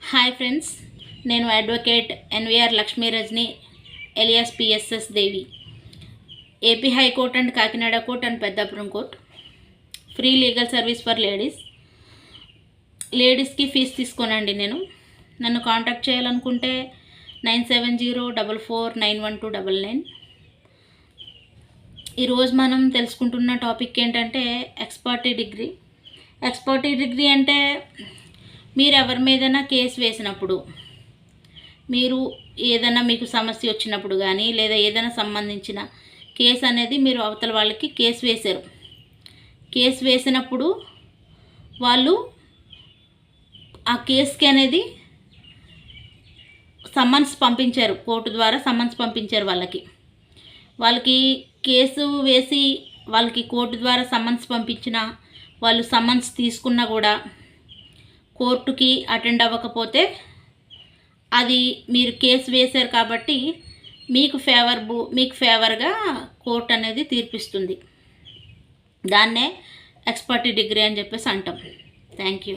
Hi friends, నేను advocate NVR Lakshmi Rajani alias PSS Devi, AP high court and Kakinada court and Peddapuram court. Free legal service for లేడీస్కి fee తీసుకోనండి. నన్ను contact చేయాలనుకుంటే 9704491299. ఈరోజు మనం తెలుసుకుంటున్న టాపిక్ ఏంటంటే ఎక్స్పర్టీ డిగ్రీ అంటే మీరు ఎవరి మీదైనా కేసు వేసినప్పుడు, మీరు ఏదైనా మీకు సమస్య వచ్చినప్పుడు కానీ లేదా ఏదైనా సంబంధించిన కేసు అనేది మీరు అవతల వాళ్ళకి కేసు వేసినప్పుడు వాళ్ళు ఆ కేసుకి అనేది సమ్మన్స్ పంపించారు, కోర్టు ద్వారా సమ్మన్స్ పంపించారు. వాళ్ళకి కేసు వేసి వాళ్ళకి కోర్టు ద్వారా సమ్మన్స్ పంపించిన వాళ్ళు సమ్మన్స్ తీసుకున్నా కూడా కోర్టుకి అటెండ్ అవ్వకపోతే అది మీరు కేసు వేశారు కాబట్టి మీకు ఫేవర్గా కోర్టు అనేది తీర్పిస్తుంది. దాన్నే ఎక్స్పర్టీ డిగ్రీ అని చెప్పేసి అంటాం. Thank you.